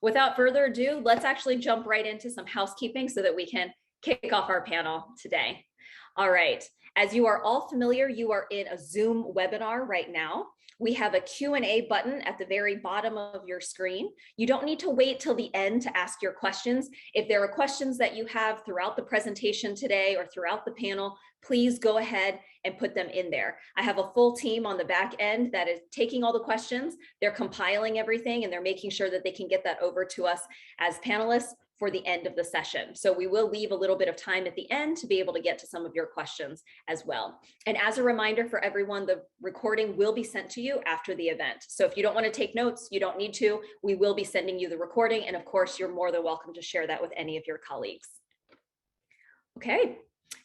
without further ado, let's actually jump right into some housekeeping so that we can kick off our panel today. All right, as you are all familiar, you are in a Zoom webinar right now. We have a Q&A button at the very bottom of your screen. You don't need to wait till the end to ask your questions. If there are questions that you have throughout the presentation today or throughout the panel, please go ahead and put them in there. I have a full team on the back end that is taking all the questions. They're compiling everything and they're making sure that they can get that over to us as panelists for the end of the session. So we will leave a little bit of time at the end to be able to get to some of your questions as well. And as a reminder for everyone, the recording will be sent to you after the event. So if you don't want to take notes, you don't need to. We will be sending you the recording. And of course, you're more than welcome to share that with any of your colleagues. Okay,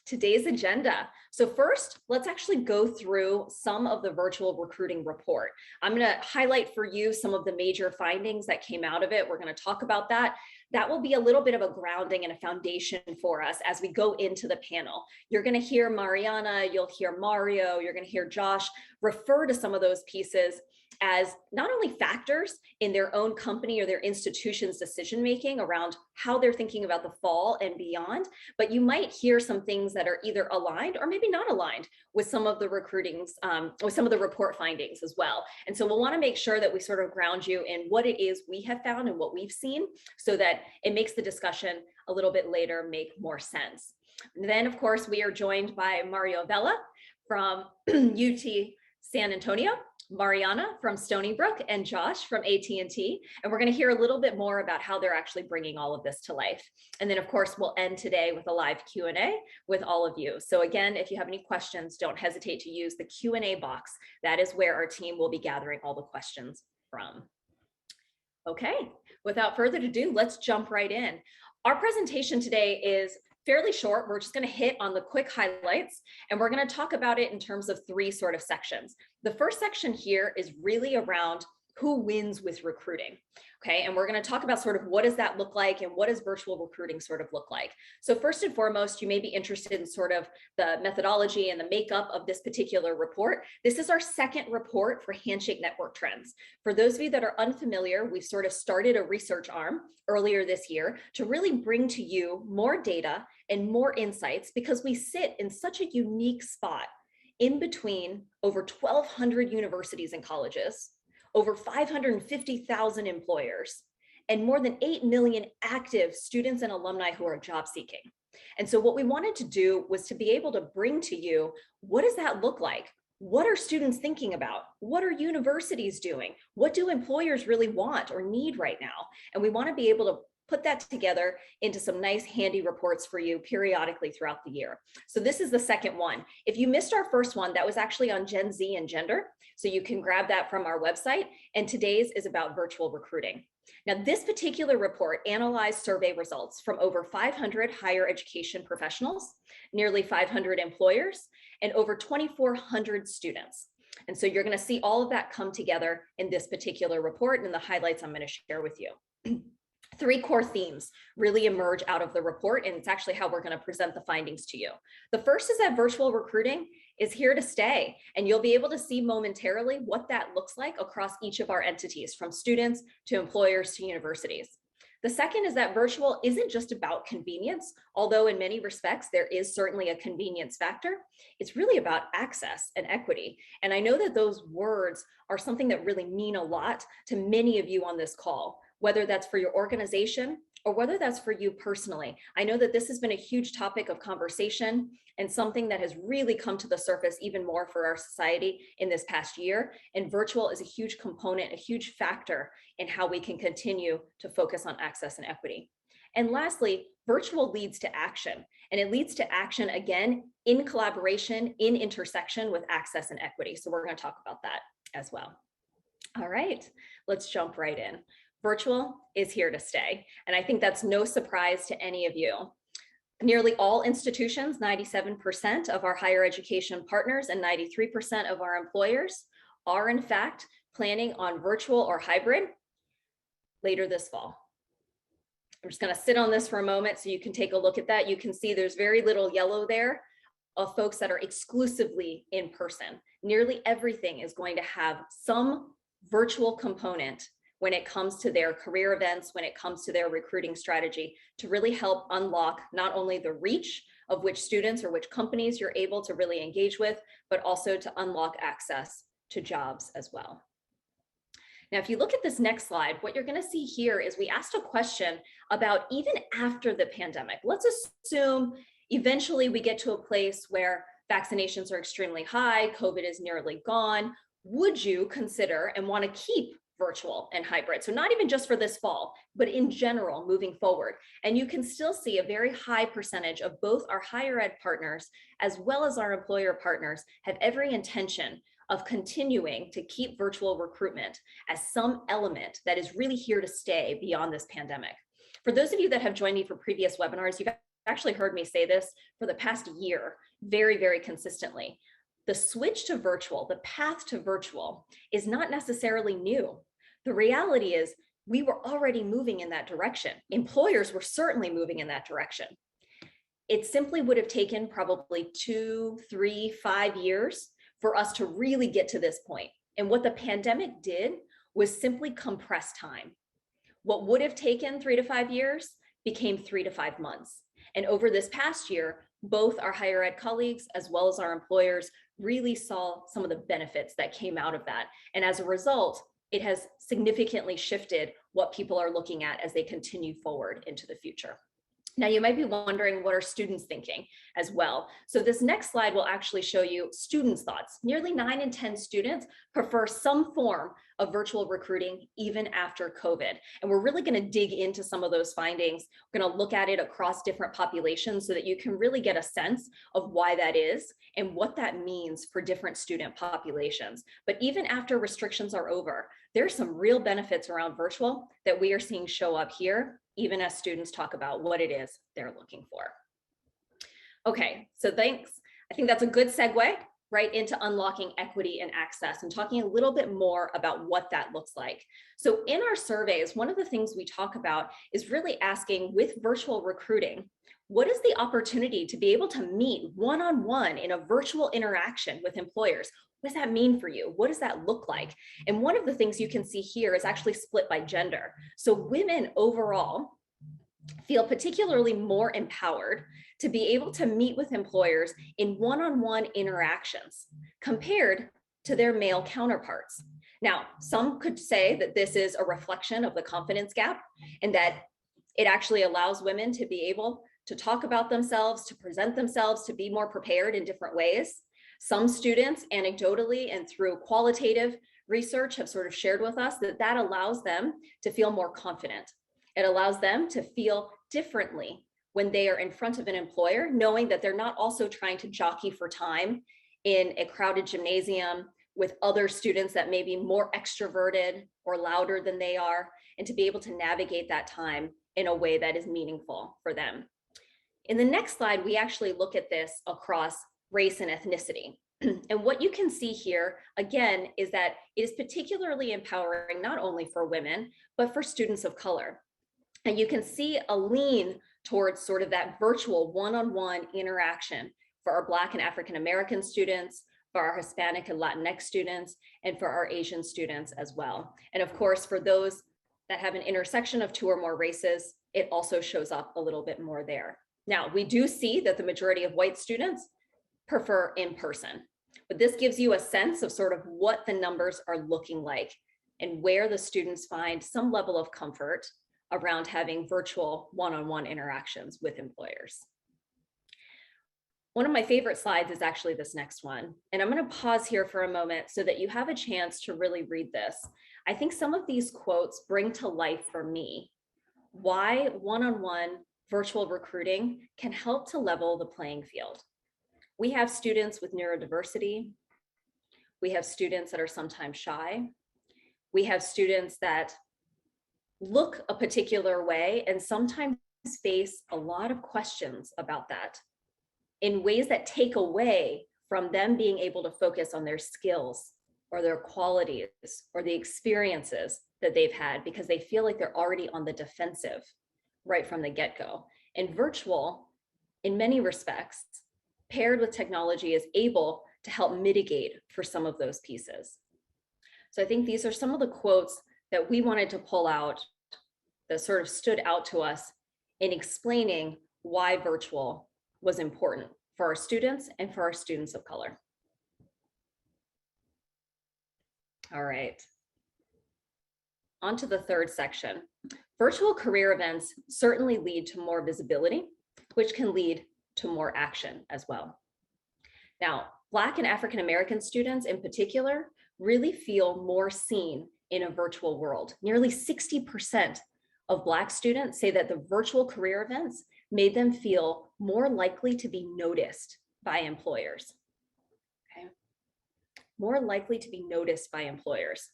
today's agenda. So first, let's actually go through some of the virtual recruiting report. I'm going to highlight for you some of the major findings that came out of it. We're going to talk about that. That will be a little bit of a grounding and a foundation for us as we go into the panel. You're going to hear Mariana, you'll hear Mario, you're going to hear Josh refer to some of those pieces as not only factors in their own company or their institution's decision-making around how they're thinking about the fall and beyond, but you might hear some things that are either aligned or maybe not aligned with some of the recruitings, with some of the report findings as well. And so we'll want to make sure that we sort of ground you in what it is we have found and what we've seen so that it makes the discussion a little bit later make more sense. And then, of course, we are joined by Mario Vela from UT San Antonio, Mariana from Stony Brook, and Josh from AT&T. And we're going to hear a little bit more about how they're actually bringing all of this to life. And then, of course, we'll end today with a live Q&A with all of you. So again, if you have any questions, don't hesitate to use the Q&A box. That is where our team will be gathering all the questions from. Okay, without further ado, let's jump right in. Our presentation today is fairly short. We're just going to hit on the quick highlights, and we're going to talk about it in terms of three sort of sections. The first section here is really around who wins with recruiting. Okay, and we're going to talk about sort of what does that look like and what does virtual recruiting sort of look like. So first and foremost, you may be interested in sort of the methodology and the makeup of this particular report. This is our second report for Handshake Network Trends. For those of you that are unfamiliar, we've sort of started a research arm earlier this year to really bring to you more data and more insights because we sit in such a unique spot in between over 1,200 universities and colleges, over 550,000 employers, and more than 8 million active students and alumni who are job seeking. And so what we wanted to do was to be able to bring to you, what does that look like? What are students thinking about? What are universities doing? What do employers really want or need right now? And we want to be able to put that together into some nice handy reports for you periodically throughout the year. So this is the second one. If you missed our first one, that was actually on Gen Z and gender. So you can grab that from our website. And today's is about virtual recruiting. Now, this particular report analyzed survey results from over 500 higher education professionals, nearly 500 employers, and over 2,400 students. And so you're going to see all of that come together in this particular report and the highlights I'm going to share with you. Three core themes really emerge out of the report, and it's actually how we're going to present the findings to you. The first is that virtual recruiting is here to stay, and you'll be able to see momentarily what that looks like across each of our entities, from students to employers to universities. The second is that virtual isn't just about convenience, although in many respects there is certainly a convenience factor. It's really about access and equity. And I know that those words are something that really mean a lot to many of you on this call, whether that's for your organization or whether that's for you personally. I know that this has been a huge topic of conversation and something that has really come to the surface even more for our society in this past year. And virtual is a huge component, a huge factor in how we can continue to focus on access and equity. And lastly, virtual leads to action. And it leads to action, again, in collaboration, in intersection with access and equity. So we're going to talk about that as well. All right, let's jump right in. Virtual is here to stay. And I think that's no surprise to any of you. Nearly all institutions, 97% of our higher education partners and 93% of our employers are in fact planning on virtual or hybrid later this fall. I'm just going to sit on this for a moment so you can take a look at that. You can see there's very little yellow there of folks that are exclusively in person. Nearly everything is going to have some virtual component when it comes to their career events, when it comes to their recruiting strategy, to really help unlock not only the reach of which students or which companies you're able to really engage with, but also to unlock access to jobs as well. Now, if you look at this next slide, what you're going to see here is we asked a question about even after the pandemic. Let's assume eventually we get to a place where vaccinations are extremely high, COVID is nearly gone. Would you consider and want to keep virtual and hybrid? So not even just for this fall, but in general moving forward. And you can still see a very high percentage of both our higher ed partners as well as our employer partners have every intention of continuing to keep virtual recruitment as some element that is really here to stay beyond this pandemic. For those of you that have joined me for previous webinars, you've actually heard me say this for the past year, very, very consistently. The switch to virtual, the path to virtual is not necessarily new. The reality is we were already moving in that direction. Employers were certainly moving in that direction. It simply would have taken probably 2, 3, 5 years for us to really get to this point. And what the pandemic did was simply compress time. What would have taken 3 to 5 years became 3 to 5 months. And over this past year, both our higher ed colleagues as well as our employers really saw some of the benefits that came out of that. And as a result, it has significantly shifted what people are looking at as they continue forward into the future. Now, you might be wondering, what are students thinking as well? So this next slide will actually show you students' thoughts. Nearly 9 in 10 students prefer some form of virtual recruiting even after COVID. And we're really going to dig into some of those findings. We're going to look at it across different populations so that you can really get a sense of why that is and what that means for different student populations. But even after restrictions are over, there's some real benefits around virtual that we are seeing show up here, even as students talk about what it is they're looking for. Okay, so thanks. I think that's a good segue right into unlocking equity and access and talking a little bit more about what that looks like. So in our surveys, one of the things we talk about is really asking, with virtual recruiting, what is the opportunity to be able to meet one-on-one in a virtual interaction with employers? What does that mean for you? What does that look like? And one of the things you can see here is actually split by gender. So women overall feel particularly more empowered to be able to meet with employers in one-on-one interactions compared to their male counterparts. Now, some could say that this is a reflection of the confidence gap and that it actually allows women to be able to talk about themselves, to present themselves, to be more prepared in different ways. Some students anecdotally and through qualitative research have sort of shared with us that that allows them to feel more confident. It allows them to feel differently when they are in front of an employer, knowing that they're not also trying to jockey for time in a crowded gymnasium with other students that may be more extroverted or louder than they are, and to be able to navigate that time in a way that is meaningful for them. In the next slide, we actually look at this across race and ethnicity. And what you can see here, again, is that it is particularly empowering not only for women, but for students of color. And you can see a lean towards sort of that virtual one-on-one interaction for our Black and African American students, for our Hispanic and Latinx students, and for our Asian students as well. And of course, for those that have an intersection of 2 or more races, it also shows up a little bit more there. Now, we do see that the majority of white students prefer in person, but this gives you a sense of sort of what the numbers are looking like and where the students find some level of comfort around having virtual one-on-one interactions with employers. One of my favorite slides is actually this next one. And I'm going to pause here for a moment so that you have a chance to really read this. I think some of these quotes bring to life for me why one-on-one virtual recruiting can help to level the playing field. We have students with neurodiversity. We have students that are sometimes shy. We have students that look a particular way and sometimes face a lot of questions about that in ways that take away from them being able to focus on their skills or their qualities or the experiences that they've had because they feel like they're already on the defensive right from the get-go. And virtual, in many respects, paired with technology, is able to help mitigate for some of those pieces. So I think these are some of the quotes that we wanted to pull out that sort of stood out to us in explaining why virtual was important for our students and for our students of color. All right. On to the third section. Virtual career events certainly lead to more visibility, which can lead to more action as well. Now, Black and African American students in particular really feel more seen in a virtual world. Nearly 60% of Black students say that the virtual career events made them feel more likely to be noticed by employers. Okay. More likely to be noticed by employers.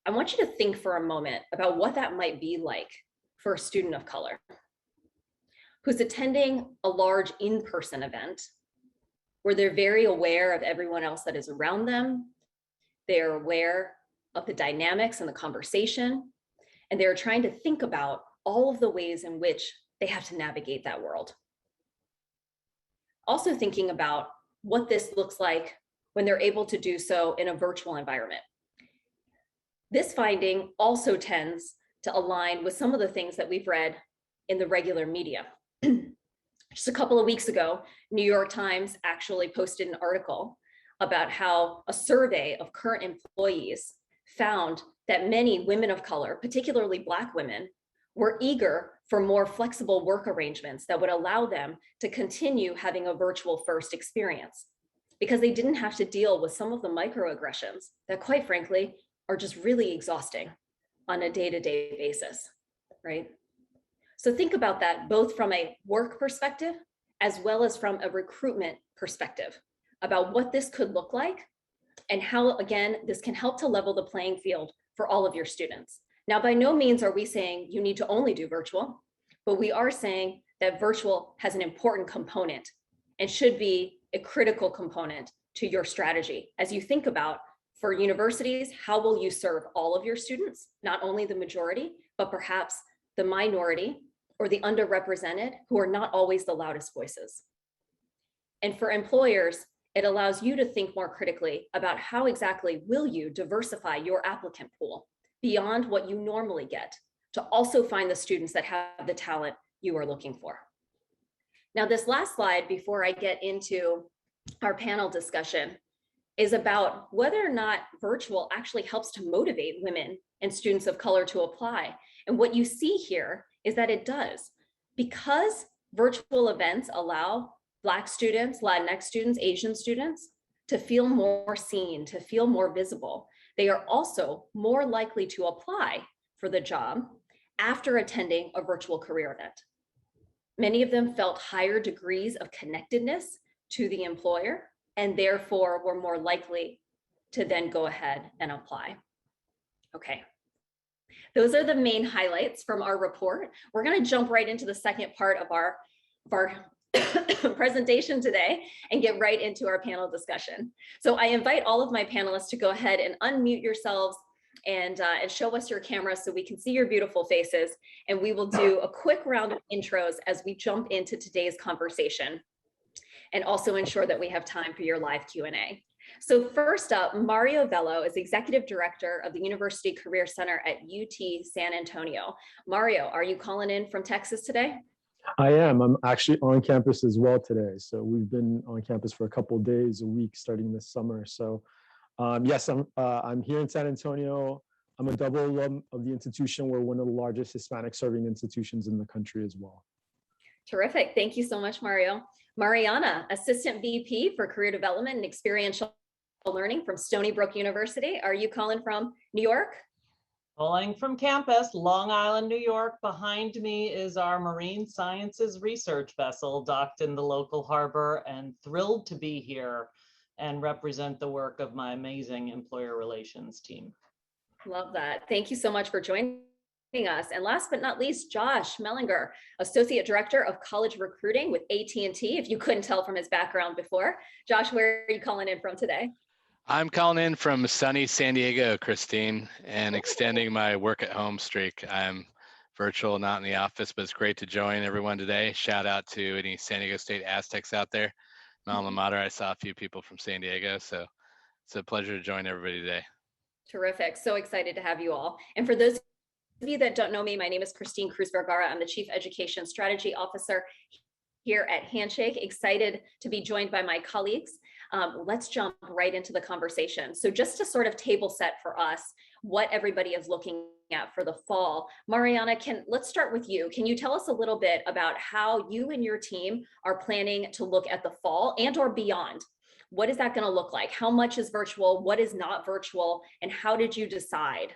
I want you to think for a moment about what that might be like for a student of color who's attending a large in-person event where they're very aware of everyone else that is around them. They're aware of the dynamics and the conversation, and they're trying to think about all of the ways in which they have to navigate that world. Also thinking about what this looks like when they're able to do so in a virtual environment. This finding also tends to align with some of the things that we've read in the regular media. Just a couple of weeks ago, New York Times actually posted an article about how a survey of current employees found that many women of color, particularly Black women, were eager for more flexible work arrangements that would allow them to continue having a virtual first experience, because they didn't have to deal with some of the microaggressions that, quite frankly, are just really exhausting on a day-to-day basis, right? So think about that both from a work perspective as well as from a recruitment perspective about what this could look like and how, again, this can help to level the playing field for all of your students. Now, by no means are we saying you need to only do virtual, but we are saying that virtual has an important component and should be a critical component to your strategy as you think about, for universities, how will you serve all of your students, not only the majority, but perhaps the minority or the underrepresented who are not always the loudest voices. And for employers, it allows you to think more critically about how exactly will you diversify your applicant pool beyond what you normally get to also find the students that have the talent you are looking for. Now, this last slide before I get into our panel discussion is about whether or not virtual actually helps to motivate women and students of color to apply. And what you see here is that it does. Because virtual events allow Black students, Latinx students, Asian students to feel more seen, to feel more visible, they are also more likely to apply for the job after attending a virtual career event. Many of them felt higher degrees of connectedness to the employer and therefore were more likely to then go ahead and apply. Okay. Those are the main highlights from our report. We're going to jump right into the second part of our presentation today and get right into our panel discussion. So I invite all of my panelists to go ahead and unmute yourselves and show us your cameras so we can see your beautiful faces. And we will do a quick round of intros as we jump into today's conversation and also ensure that we have time for your live Q&A. So first up, Mario Vello is Executive Director of the University Career Center at UT San Antonio. Mario, are you calling in from Texas today? I am. I'm actually on campus as well today. So we've been on campus for a couple of days a week starting this summer. So yes, I'm here in San Antonio. I'm a double alum of the institution. We're one of the largest Hispanic serving institutions in the country as well. Terrific. Thank you so much, Mario. Mariana, Assistant VP for Career Development and Experiential Learning from Stony Brook University. Are you calling from New York? Calling from campus, Long Island, New York. Behind me is our marine sciences research vessel docked in the local harbor, and thrilled to be here and represent the work of my amazing employer relations team. Love that. Thank you so much for joining us. And last but not least, Josh Mellinger, Associate Director of College Recruiting with AT&T. If you couldn't tell from his background before. Josh, where are you calling in from today? I'm calling in from sunny San Diego, Christine, and extending my work at home streak. I'm virtual, not in the office, but it's great to join everyone today. Shout out to any San Diego State Aztecs out there. My alma mater, I saw a few people from San Diego, so it's a pleasure to join everybody today. Terrific. So excited to have you all. And for those of you that don't know me, my name is Christine Cruz Vergara. I'm the Chief Education Strategy Officer here at Handshake. Excited to be joined by my colleagues. Let's jump right into the conversation. So just to sort of table set for us what everybody is looking at for the fall, Mariana, let's start with you. Can you tell us a little bit about how you and your team are planning to look at the fall and or beyond? What is that going to look like? How much is virtual? What is not virtual? And how did you decide?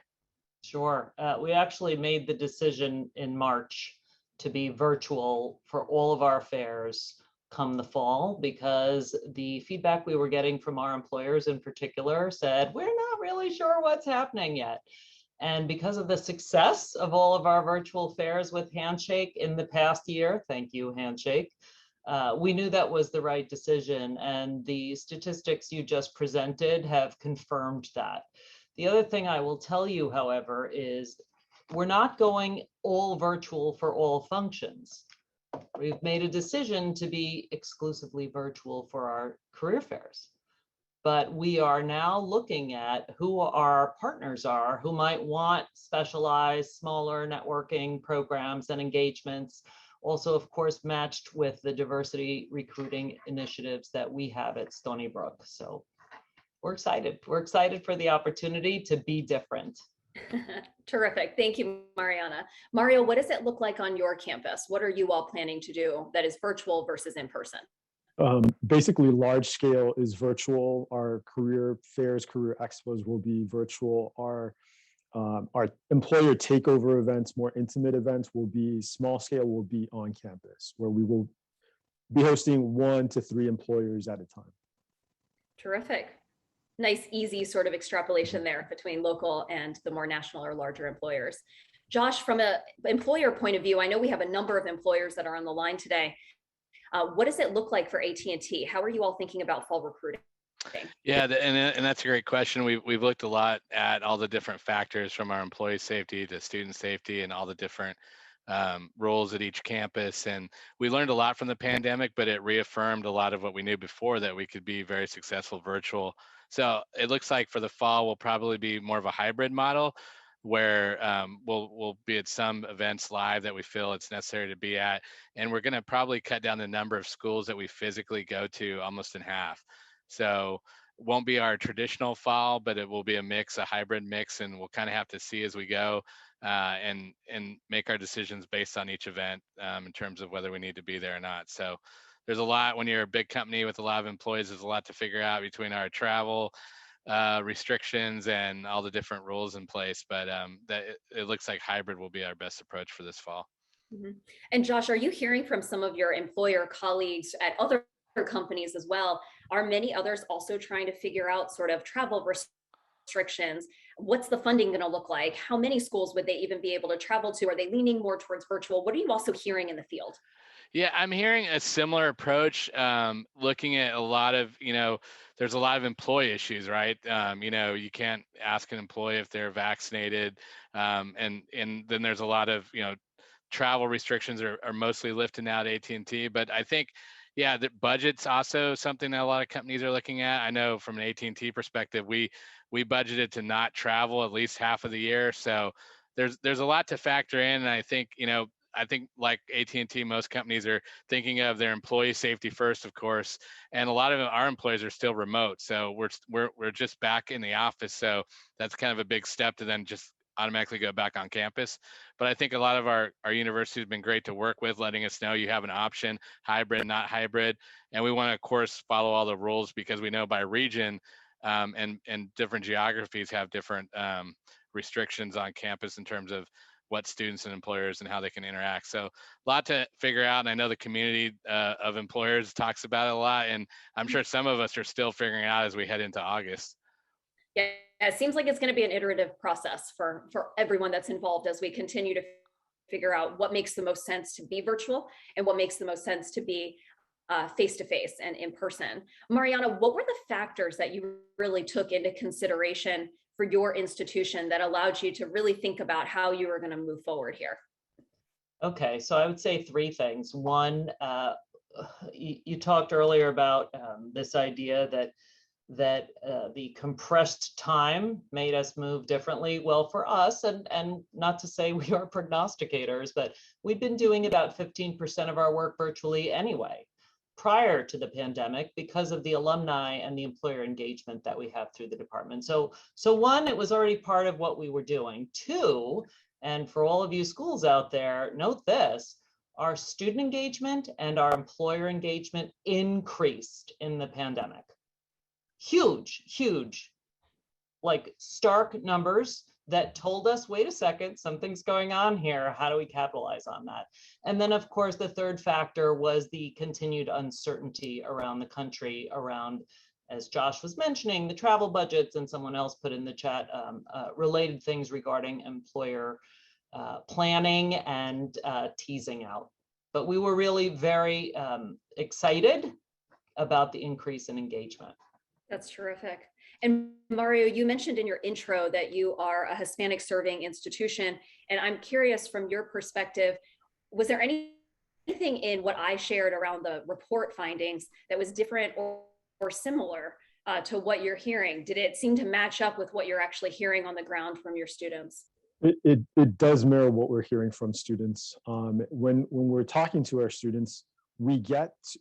Sure. We actually made the decision in March to be virtual for all of our fairs come the fall, because the feedback we were getting from our employers in particular said, we're not really sure what's happening yet. And because of the success of all of our virtual fairs with Handshake in the past year, thank you, Handshake, we knew that was the right decision. And the statistics you just presented have confirmed that. The other thing I will tell you, however, is we're not going all virtual for all functions. We've made a decision to be exclusively virtual for our career fairs. But we are now looking at who our partners are, who might want specialized, smaller networking programs and engagements. Also, of course, matched with the diversity recruiting initiatives that we have at Stony Brook. So we're excited. We're excited for the opportunity to be different. Terrific. Thank you, Mariana. Mario, what does it look like on your campus? What are you all planning to do that is virtual versus in person? Basically, large scale is virtual. Our career fairs, career expos will be virtual. Our employer takeover events, more intimate events, will be small scale, will be on campus, where we will be hosting 1 to 3 employers at a time. Terrific. Nice, easy sort of extrapolation there between local and the more national or larger employers. Josh, from an employer point of view, I know we have a number of employers that are on the line today. What does it look like for AT&T? How are you all thinking about fall recruiting? Yeah, and that's a great question. We've looked a lot at all the different factors, from our employee safety to student safety and all the different roles at each campus. And we learned a lot from the pandemic, but it reaffirmed a lot of what we knew before, that we could be very successful virtual. So it looks like for the fall, we'll probably be more of a hybrid model, where we'll be at some events live that we feel it's necessary to be at. And we're going to probably cut down the number of schools that we physically go to almost in half. So it won't be our traditional fall, but it will be a mix, a hybrid mix, and we'll kind of have to see as we go and make our decisions based on each event in terms of whether we need to be there or not. So there's a lot, when you're a big company with a lot of employees, there's a lot to figure out between our travel restrictions and all the different rules in place. But it looks like hybrid will be our best approach for this fall. Mm-hmm. And Josh, are you hearing from some of your employer colleagues at other companies as well? Are many others also trying to figure out sort of travel restrictions? What's the funding going to look like? How many schools would they even be able to travel to? Are they leaning more towards virtual? What are you also hearing in the field? Yeah, I'm hearing a similar approach, looking at a lot of, there's a lot of employee issues, right? You can't ask an employee if they're vaccinated. And then there's a lot of, travel restrictions are mostly lifted now at AT&T. But I think, yeah, the budget's also something that a lot of companies are looking at. I know from an AT&T perspective, we budgeted to not travel at least half of the year. So there's a lot to factor in. And I think, like AT&T, most companies are thinking of their employee safety first, of course, and a lot of our employees are still remote. So we're just back in the office. So that's kind of a big step to then just automatically go back on campus. But I think a lot of our university has been great to work with, letting us know you have an option, hybrid, not hybrid. And we want to, of course, follow all the rules, because we know by region and different geographies have different restrictions on campus in terms of what students and employers and how they can interact. So a lot to figure out. And I know the community of employers talks about it a lot. And I'm sure some of us are still figuring out as we head into August. Yeah, it seems like it's going to be an iterative process for everyone that's involved as we continue to figure out what makes the most sense to be virtual and what makes the most sense to be face-to-face and in person. Mariana, what were the factors that you really took into consideration for your institution that allowed you to really think about how you were going to move forward here? Okay, so I would say 3 things. One, you talked earlier about this idea that that the compressed time made us move differently. Well, for us, and not to say we are prognosticators, but we've been doing about 15% of our work virtually anyway, prior to the pandemic, because of the alumni and the employer engagement that we have through the department. So one, it was already part of what we were doing. Two, and for all of you schools out there, note this, our student engagement and our employer engagement increased in the pandemic. Huge, like stark numbers that told us, wait a second, something's going on here. How do we capitalize on that? And then, of course, the third factor was the continued uncertainty around the country around, as Josh was mentioning, the travel budgets, and someone else put in the chat related things regarding employer planning and teasing out. But we were really very excited about the increase in engagement. That's terrific. And Mario, you mentioned in your intro that you are a Hispanic serving institution. And I'm curious from your perspective, was there anything in what I shared around the report findings that was different or similar to what you're hearing? Did it seem to match up with what you're actually hearing on the ground from your students? It does mirror what we're hearing from students. When we're talking to our students,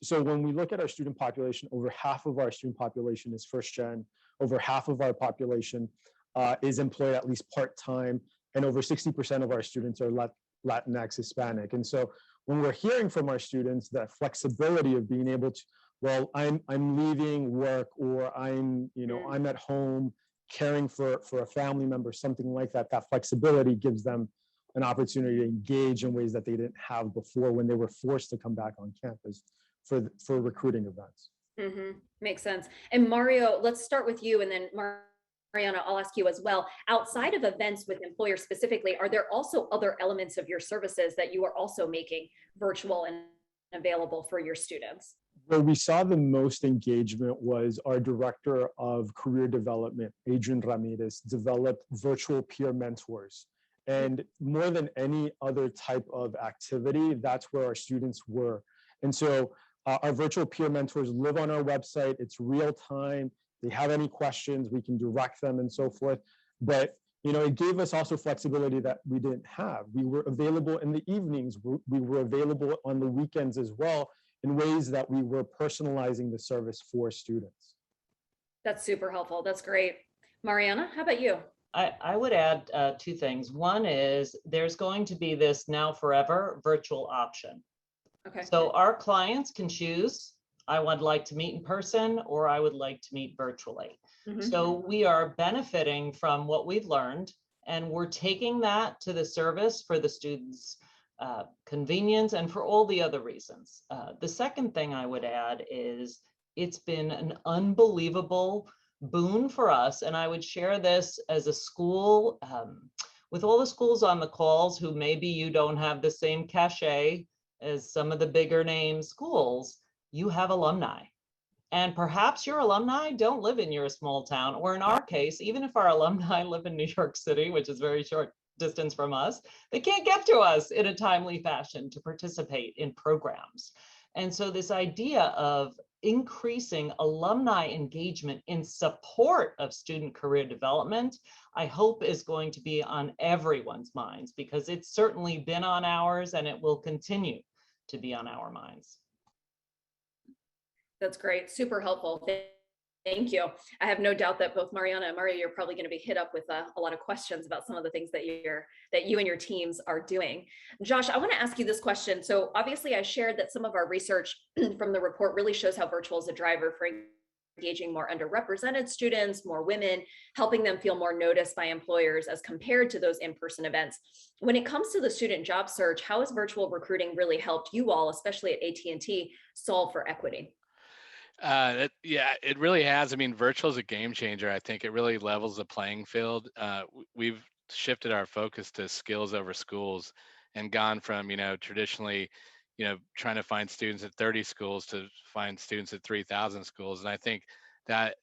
so when we look at our student population, over half of our student population is first gen, over half of our population is employed at least part-time, and over 60% of our students are Latinx Hispanic. And so when we're hearing from our students that flexibility of being able to, well, I'm leaving work, or I'm at home caring for a family member, something like that, that flexibility gives them an opportunity to engage in ways that they didn't have before when they were forced to come back on campus for recruiting events. Mm-hmm. Makes sense. And Mario, let's start with you, and then Mariana, I'll ask you as well. Outside of events with employers specifically, are there also other elements of your services that you are also making virtual and available for your students? Where we saw the most engagement was our director of career development, Adrian Ramirez, developed virtual peer mentors. And more than any other type of activity, that's where our students were. And so our virtual peer mentors live on our website. It's real time. They have any questions, we can direct them and so forth. But it gave us also flexibility that we didn't have. We were available in the evenings. We were available on the weekends as well, in ways that we were personalizing the service for students. That's super helpful. That's great. Mariana, how about you? I would add two things. One is there's going to be this now forever virtual option. Okay. So our clients can choose, I would like to meet in person, or I would like to meet virtually. Mm-hmm. So we are benefiting from what we've learned, and we're taking that to the service for the students' convenience and for all the other reasons. The second thing I would add is it's been an unbelievable boon for us. And I would share this as a school, with all the schools on the calls who maybe you don't have the same cachet as some of the bigger name schools, you have alumni. And perhaps your alumni don't live in your small town, or in our case, even if our alumni live in New York City, which is very short distance from us, they can't get to us in a timely fashion to participate in programs. And so this idea of increasing alumni engagement in support of student career development, I hope is going to be on everyone's minds, because it's certainly been on ours and it will continue to be on our minds. That's great. Super helpful. Thank you. I have no doubt that both Mariana and Mario, you're probably going to be hit up with a lot of questions about some of the things that you and your teams are doing. Josh, I want to ask you this question. So obviously I shared that some of our research from the report really shows how virtual is a driver for engaging more underrepresented students, more women, helping them feel more noticed by employers as compared to those in-person events. When it comes to the student job search, how has virtual recruiting really helped you all, especially at AT&T, solve for equity? Yeah, it really has. I mean, virtual is a game changer. I think it really levels the playing field. We've shifted our focus to skills over schools and gone from, traditionally, trying to find students at 30 schools to find students at 3,000 schools. And I think that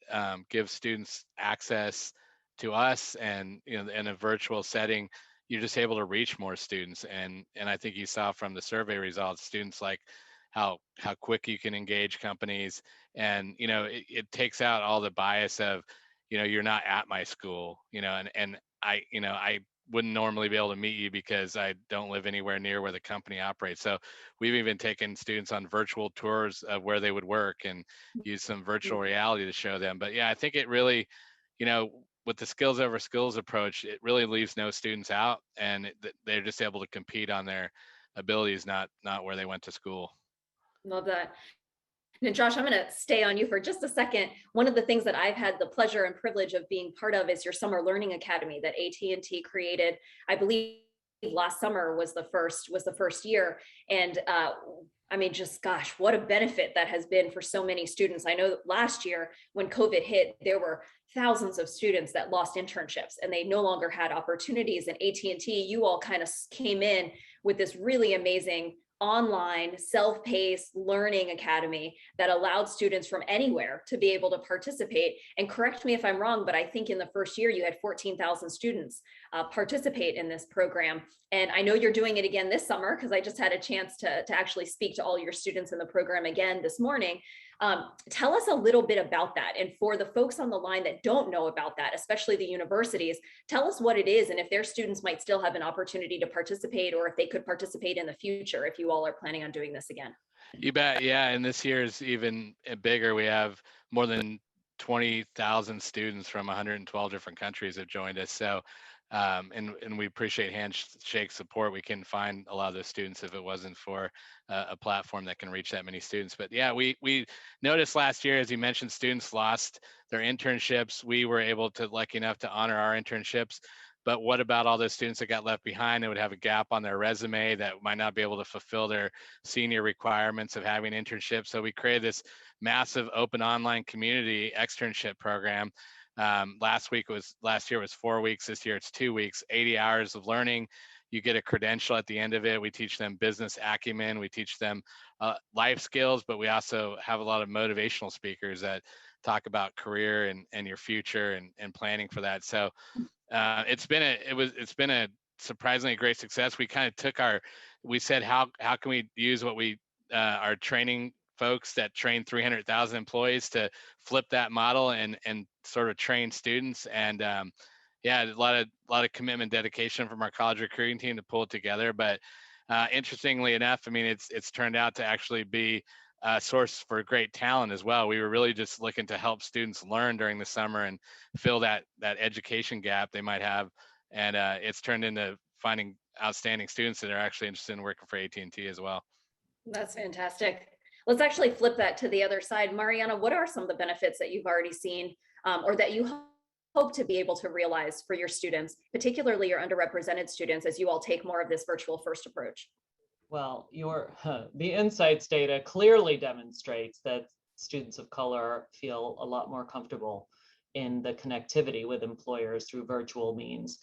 gives students access to us, and, in a virtual setting, you're just able to reach more students. And I think you saw from the survey results, students like how quick you can engage companies, and it takes out all the bias of, you're not at my school, and I wouldn't normally be able to meet you because I don't live anywhere near where the company operates. So we've even taken students on virtual tours of where they would work and use some virtual reality to show them. But yeah, I think it really, with the skills over skills approach, it really leaves no students out, and they're just able to compete on their abilities, not where they went to school. Love that. Now, Josh, I'm going to stay on you for just a second. One of the things that I've had the pleasure and privilege of being part of is your Summer Learning Academy that AT&T created. I believe last summer was the first year. And I mean, just gosh, what a benefit that has been for so many students. I know last year when COVID hit, there were thousands of students that lost internships and they no longer had opportunities. And AT&T, you all kind of came in with this really amazing online self-paced learning academy that allowed students from anywhere to be able to participate. And correct me if I'm wrong, but I think in the first year you had 14,000 students participate in this program. And I know you're doing it again this summer because I just had a chance to actually speak to all your students in the program again this morning. Tell us a little bit about that. And for the folks on the line that don't know about that, especially the universities, tell us what it is and if their students might still have an opportunity to participate, or if they could participate in the future, if you all are planning on doing this again. You bet. Yeah. And this year is even bigger. We have more than 20,000 students from 112 different countries have joined us. So, and we appreciate handshake support. We can find a lot of those students if it wasn't for a platform that can reach that many students. But yeah, we noticed last year, as you mentioned, students lost their internships. We were lucky enough to honor our internships. But what about all those students that got left behind that would have a gap on their resume that might not be able to fulfill their senior requirements of having internships? So we created this massive open online community externship program. Last year was 4 weeks. This year it's 2 weeks, 80 hours of learning. You get a credential at the end of it. We teach them business acumen. We teach them life skills, but we also have a lot of motivational speakers that talk about career and your future and planning for that. So it's been a surprisingly great success. We kind of we said, how can we use what we our training folks that train 300,000 employees to flip that model and sort of train students. And yeah, a lot of commitment, dedication from our college recruiting team to pull it together. But interestingly enough, I mean, it's turned out to actually be a source for great talent as well. We were really just looking to help students learn during the summer and fill that education gap they might have. And it's turned into finding outstanding students that are actually interested in working for AT&T as well. That's fantastic. Let's actually flip that to the other side. Mariana, what are some of the benefits that you've already seen or that you hope to be able to realize for your students, particularly your underrepresented students, as you all take more of this virtual first approach? Well, the insights data clearly demonstrates that students of color feel a lot more comfortable in the connectivity with employers through virtual means.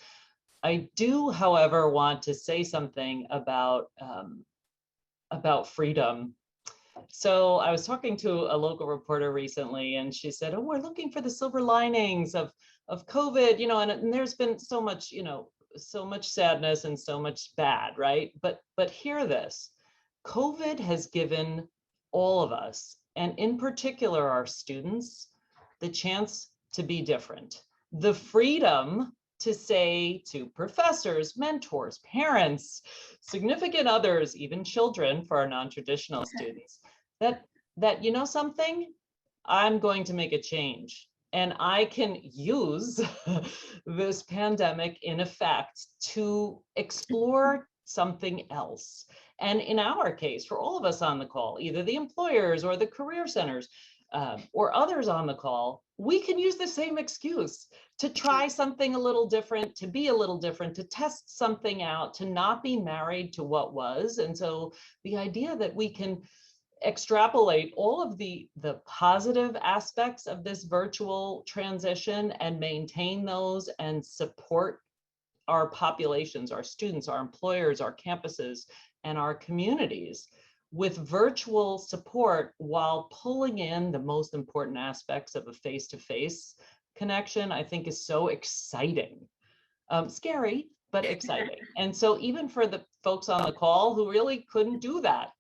I do, however, want to say something about freedom. So I was talking to a local reporter recently, and she said, "Oh, we're looking for the silver linings of COVID, and there's been so much, so much sadness and so much bad, right? But hear this, COVID has given all of us, and in particular our students, the chance to be different, the freedom to say to professors, mentors, parents, significant others, even children for our non-traditional students, that you know something, I'm going to make a change. And I can use this pandemic in effect to explore something else. And in our case, for all of us on the call, either the employers or the career centers or others on the call, we can use the same excuse to try something a little different, to be a little different, to test something out, to not be married to what was. And so the idea that we can extrapolate all of the positive aspects of this virtual transition and maintain those and support our populations, our students, our employers, our campuses, and our communities with virtual support while pulling in the most important aspects of a face-to-face connection, I think is so exciting. Scary, but exciting. And so even for the folks on the call who really couldn't do that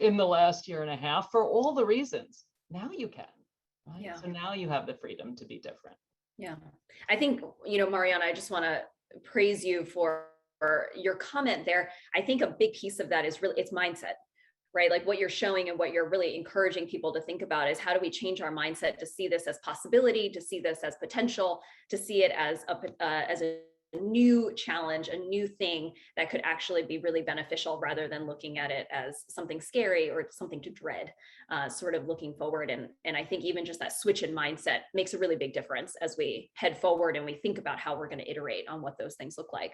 in the last year and a half for all the reasons. Now you can, right? Yeah. So now you have the freedom to be different. Yeah. I think, Mariana, I just want to praise you for your comment there. I think a big piece of that is really, it's mindset, right? Like what you're showing and what you're really encouraging people to think about is how do we change our mindset to see this as possibility, to see this as potential, to see it as a new challenge, a new thing that could actually be really beneficial rather than looking at it as something scary or something to dread, sort of looking forward. And I think even just that switch in mindset makes a really big difference as we head forward and we think about how we're going to iterate on what those things look like.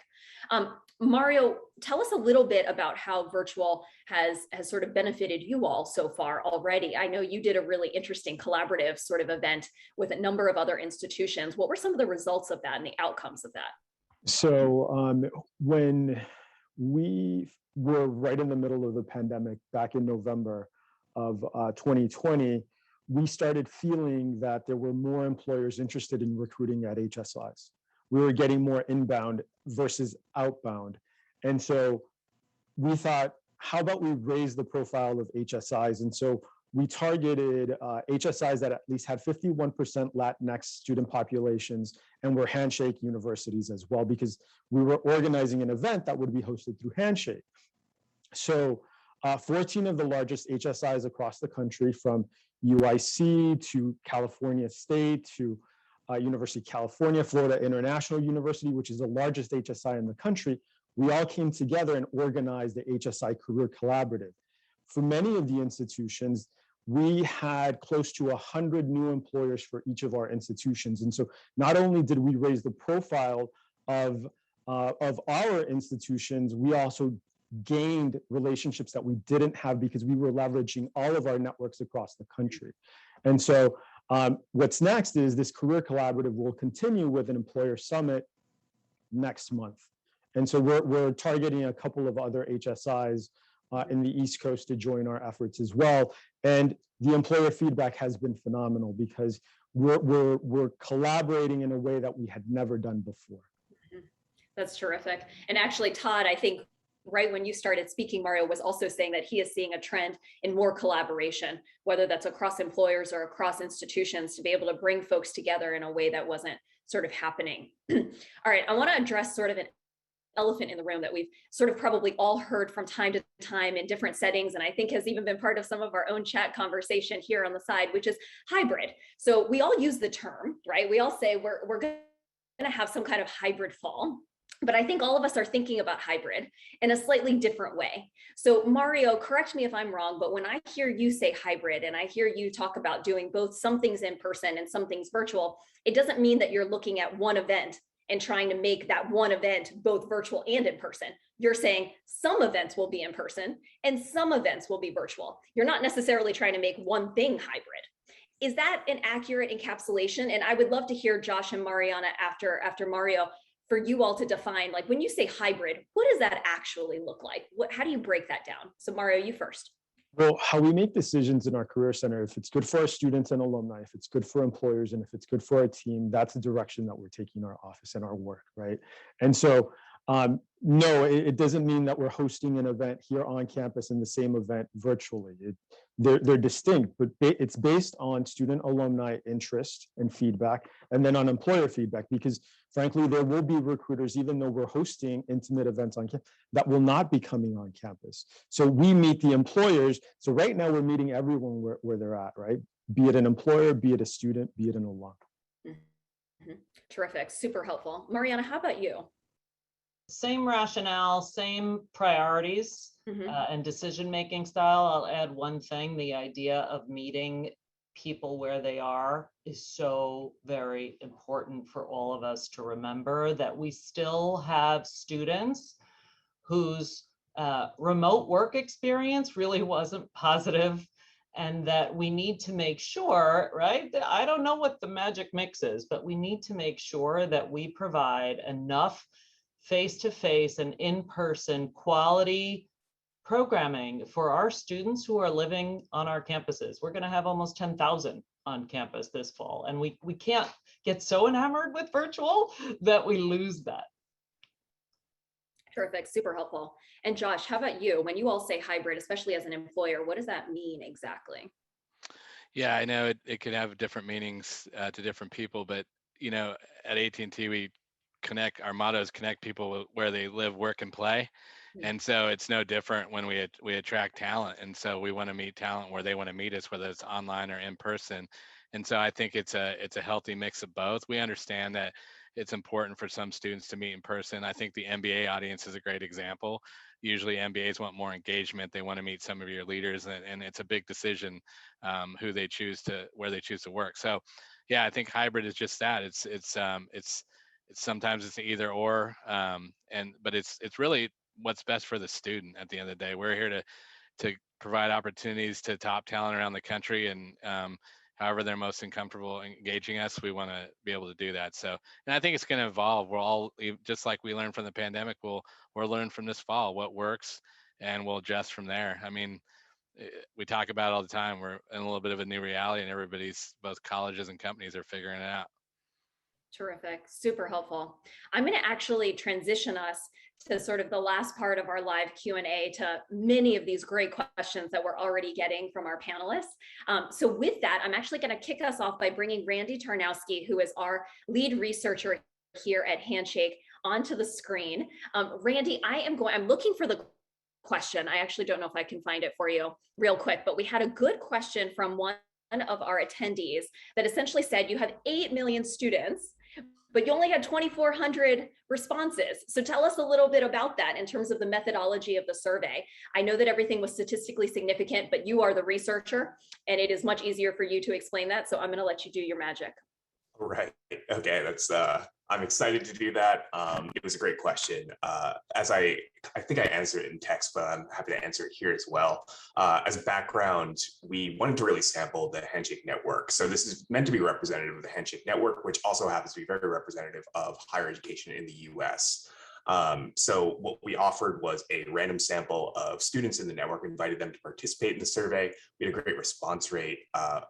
Mario, tell us a little bit about how virtual has sort of benefited you all so far already. I know you did a really interesting collaborative sort of event with a number of other institutions. What were some of the results of that and the outcomes of that? So when we were right in the middle of the pandemic back in November of 2020, we started feeling that there were more employers interested in recruiting at HSIs. We were getting more inbound versus outbound. And so we thought, how about we raise the profile of HSIs? And so we targeted HSIs that at least had 51% Latinx student populations and were Handshake universities as well, because we were organizing an event that would be hosted through Handshake. So 14 of the largest HSIs across the country, from UIC to California State to University of California, Florida International University, which is the largest HSI in the country, we all came together and organized the HSI Career Collaborative. For many of the institutions, we had close to 100 new employers for each of our institutions. And so not only did we raise the profile of our institutions, we also gained relationships that we didn't have because we were leveraging all of our networks across the country. And so what's next is this Career Collaborative will continue with an employer summit next month. And so we're targeting a couple of other HSIs in the East Coast to join our efforts as well. And the employer feedback has been phenomenal because we're collaborating in a way that we had never done before. That's terrific. And actually, Todd, I think right when you started speaking, Mario was also saying that he is seeing a trend in more collaboration, whether that's across employers or across institutions, to be able to bring folks together in a way that wasn't sort of happening. All right, I want to address sort of an elephant in the room that we've sort of probably all heard from time to time in different settings, and I think has even been part of some of our own chat conversation here on the side, which is hybrid. So we all use the term, right? We all say we're going to have some kind of hybrid fall. But I think all of us are thinking about hybrid in a slightly different way. So Mario, correct me if I'm wrong, but when I hear you say hybrid and I hear you talk about doing both some things in person and some things virtual, it doesn't mean that you're looking at one event and trying to make that one event both virtual and in person. You're saying some events will be in person and some events will be virtual. You're not necessarily trying to make one thing hybrid. Is that an accurate encapsulation? And I would love to hear Josh and Mariana after Mario, for you all to define, like when you say hybrid, what does that actually look like? How do you break that down? So Mario, you first. Well, how we make decisions in our Career Center, if it's good for our students and alumni, if it's good for employers, and if it's good for our team, that's the direction that we're taking our office and our work, right? And so, no, it doesn't mean that we're hosting an event here on campus and the same event virtually. They're distinct, but it's based on student alumni interest and feedback, and then on employer feedback, because frankly, there will be recruiters, even though we're hosting intimate events on campus, that will not be coming on campus. So we meet the employers. So right now we're meeting everyone where they're at, right? Be it an employer, be it a student, be it an alum. Mm-hmm. Terrific, super helpful. Mariana, how about you? Same rationale, same priorities, and decision-making style. I'll add one thing: the idea of meeting people where they are is so very important for all of us to remember, that we still have students whose remote work experience really wasn't positive, and that we need to make sure, right? I don't know what the magic mix is, but we need to make sure that we provide enough face-to-face and in-person quality programming for our students who are living on our campuses. We're going to have almost 10,000 on campus this fall, and we can't get so enamored with virtual that we lose that. Terrific, super helpful. And Josh, how about you? When you all say hybrid, especially as an employer, what does that mean exactly? Yeah, I know it can have different meanings to different people, but at AT&T we connect. Our motto is connect people where they live, work, and play, and so it's no different when we attract talent. And so we want to meet talent where they want to meet us, whether it's online or in person. And so I think it's a healthy mix of both. We understand that it's important for some students to meet in person. I think the MBA audience is a great example. Usually MBAs want more engagement. They want to meet some of your leaders, and it's a big decision where they choose to work. So, yeah, I think hybrid is just that. It's sometimes it's either or, but it's really what's best for the student at the end of the day. We're here to provide opportunities to top talent around the country, and however they're most uncomfortable engaging us, we want to be able to do that. So, and I think it's going to evolve. We're all, just like we learned from the pandemic, we'll learn from this fall what works, and we'll adjust from there. I mean, we talk about it all the time. We're in a little bit of a new reality, and both colleges and companies are figuring it out. Terrific, super helpful. I'm going to actually transition us to sort of the last part of our live Q&A to many of these great questions that we're already getting from our panelists. So with that, I'm actually going to kick us off by bringing Randy Tarnowski, who is our lead researcher here at Handshake, onto the screen. Randy, I'm looking for the question. I actually don't know if I can find it for you real quick, but we had a good question from one of our attendees that essentially said you have 8 million students, but you only had 2,400 responses. So tell us a little bit about that in terms of the methodology of the survey. I know that everything was statistically significant, but you are the researcher, and it is much easier for you to explain that. So I'm going to let you do your magic. Right. Okay. That's I'm excited to do that. It was a great question. As I think I answered it in text, but I'm happy to answer it here as well. As a background, we wanted to really sample the Handshake network. So this is meant to be representative of the Handshake network, which also happens to be very representative of higher education in the US. So what we offered was a random sample of students in the network, invited them to participate in the survey. We had a great response rate.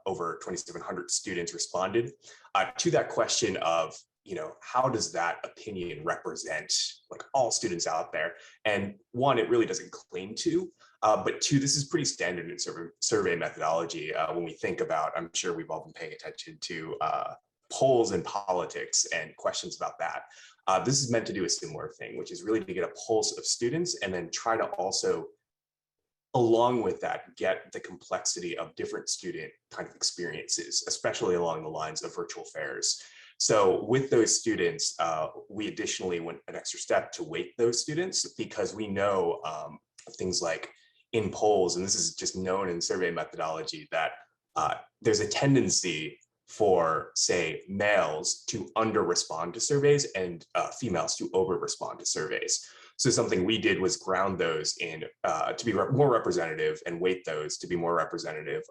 Over 2,700 students responded to that question of, how does that opinion represent like all students out there? And one, it really doesn't claim to, but two, this is pretty standard in survey methodology. When we think about, I'm sure we've all been paying attention to polls in politics and questions about that. This is meant to do a similar thing, which is really to get a pulse of students and then try to also, along with that, get the complexity of different student kind of experiences, especially along the lines of virtual fairs. So with those students, we additionally went an extra step to weight those students, because we know things like in polls, and this is just known in survey methodology, that there's a tendency for, say, males to under-respond to surveys and females to over-respond to surveys. So something we did was ground those in to be more representative, and weight those to be more representative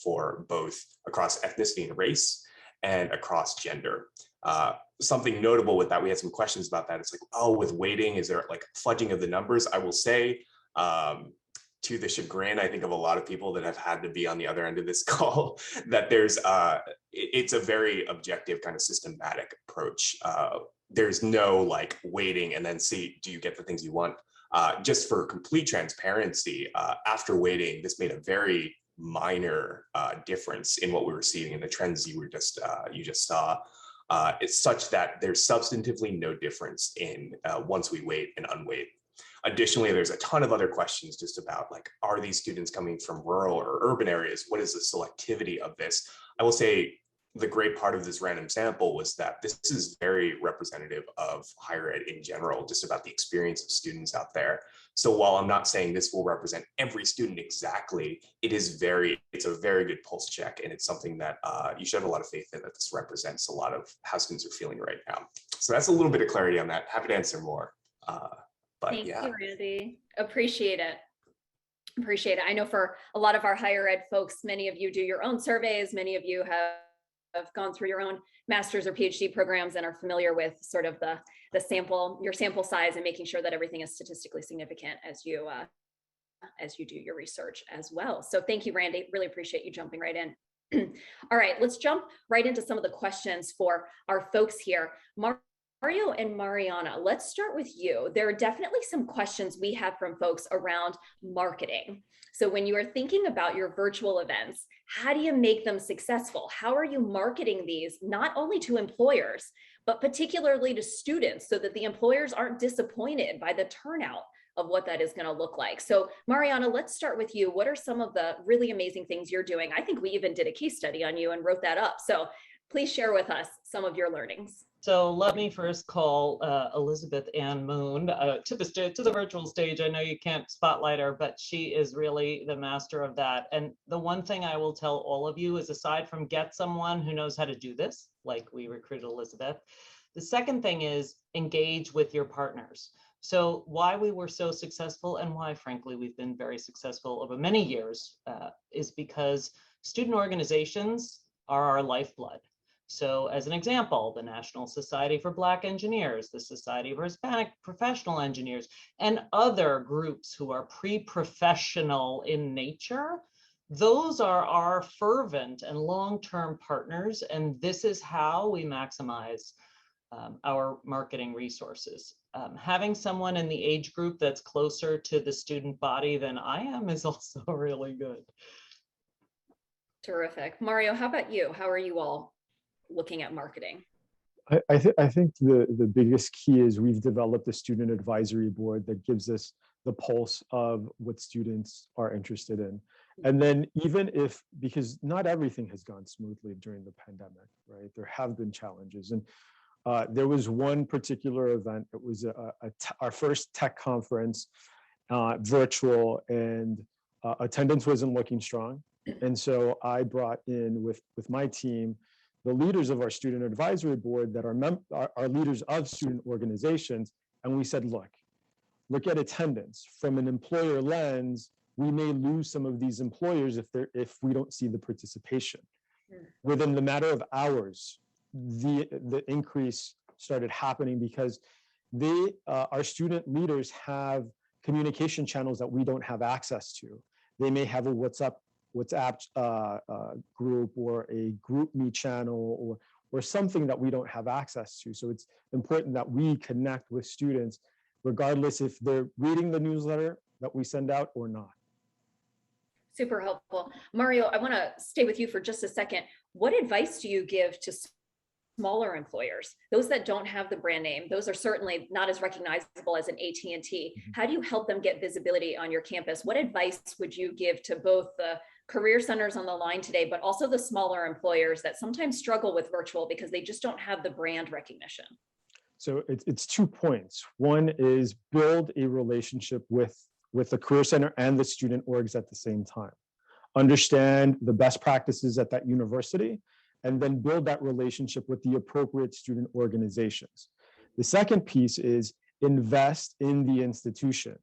for both across ethnicity and race and across gender. Something notable with that, we had some questions about that. It's like, oh, with weighting, is there like fudging of the numbers? I will say, to the chagrin, I think, of a lot of people that have had to be on the other end of this call, that it's a very objective kind of systematic approach. There's no like weighting and then see, do you get the things you want? Just for complete transparency, after weighting, this made a very minor difference in what we were seeing in the trends you just saw. It's such that there's substantively no difference in once we weight and unweight. Additionally, there's a ton of other questions just about like, are these students coming from rural or urban areas? What is the selectivity of this? I will say the great part of this random sample was that this is very representative of higher ed in general, just about the experience of students out there. So while I'm not saying this will represent every student exactly, it's a very good pulse check. And it's something that you should have a lot of faith in, that this represents a lot of how students are feeling right now. So that's a little bit of clarity on that. Happy to answer more. Thank you, Randy. Appreciate it. Appreciate it. I know for a lot of our higher ed folks, many of you do your own surveys. Many of you have gone through your own master's or PhD programs and are familiar with sort of your sample size, and making sure that everything is statistically significant as you do your research as well. So thank you, Randy. Really appreciate you jumping right in. All right, let's jump right into some of the questions for our folks here. Mark Mario and Mariana, let's start with you. There are definitely some questions we have from folks around marketing. So when you are thinking about your virtual events, how do you make them successful? How are you marketing these not only to employers, but particularly to students so that the employers aren't disappointed by the turnout of what that is going to look like? So Mariana, let's start with you. What are some of the really amazing things you're doing? I think we even did a case study on you and wrote that up. So please share with us some of your learnings. So let me first call Elizabeth Ann Moon to the virtual stage. I know you can't spotlight her, but she is really the master of that. And the one thing I will tell all of you is, aside from get someone who knows how to do this, like we recruited Elizabeth, the second thing is engage with your partners. So why we were so successful, and why, frankly, we've been very successful over many years, is because student organizations are our lifeblood. So as an example, the National Society for Black Engineers, the Society for Hispanic Professional Engineers, and other groups who are pre-professional in nature, those are our fervent and long-term partners. And this is how we maximize our marketing resources. Having someone in the age group that's closer to the student body than I am is also really good. Terrific. Mario, how about you? How are you all looking at marketing? I think the biggest key is we've developed a student advisory board that gives us the pulse of what students are interested in. And then even if, because not everything has gone smoothly during the pandemic, right? There have been challenges. And there was one particular event, it was our first tech conference, virtual, and attendance wasn't looking strong. And so I brought in with my team the leaders of our student advisory board that are leaders of student organizations. And we said, look at attendance. From an employer lens, we may lose some of these employers if we don't see the participation. Within the matter of hours, the increase started happening because our student leaders have communication channels that we don't have access to. They may have a WhatsApp group or a group me channel or something that we don't have access to. So it's important that we connect with students regardless if they're reading the newsletter that we send out or not. Super helpful. Mario, I want to stay with you for just a second. What advice do you give to smaller employers, those that don't have the brand name? Those are certainly not as recognizable as an AT&T. How do you help them get visibility on your campus? What advice would you give to both the career centers on the line today, but also the smaller employers that sometimes struggle with virtual because they just don't have the brand recognition? So it's 2 points. One is build a relationship with the career center and the student orgs at the same time. Understand the best practices at that university, and then build that relationship with the appropriate student organizations. The second piece is invest in the institution.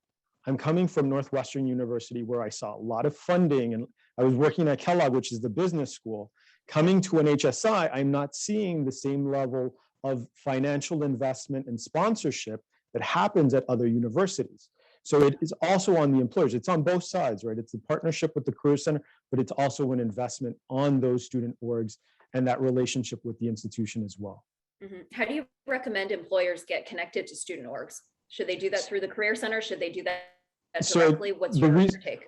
I'm coming from Northwestern University, where I saw a lot of funding, and I was working at Kellogg, which is the business school. Coming to an HSI, I'm not seeing the same level of financial investment and sponsorship that happens at other universities. So it is also on the employers. It's on both sides, right? It's a partnership with the Career Center, but it's also an investment on those student orgs and that relationship with the institution as well. Mm-hmm. How do you recommend employers get connected to student orgs? Should they do that through the Career Center? Should they do that directly? What's your take?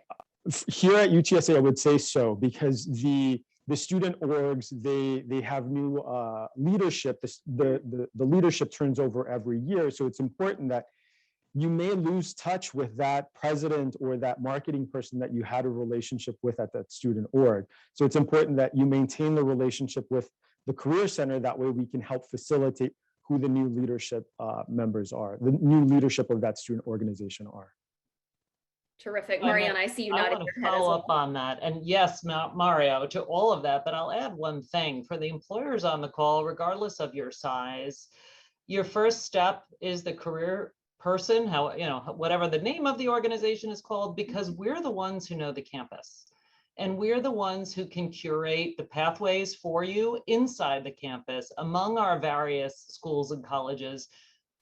Here at UTSA, I would say so, because the student orgs, they have new leadership. The leadership turns over every year. So it's important that you may lose touch with that president or that marketing person that you had a relationship with at that student org. So it's important that you maintain the relationship with the Career Center. That way we can help facilitate who the new leadership members are, the new leadership of that student organization are. Terrific. Mariana, I see you nodding your head as well. Follow up on that. And yes, Mario, to all of that, but I'll add one thing. For the employers on the call, regardless of your size, your first step is the career person, whatever the name of the organization is called, because we're the ones who know the campus. And we're the ones who can curate the pathways for you inside the campus among our various schools and colleges.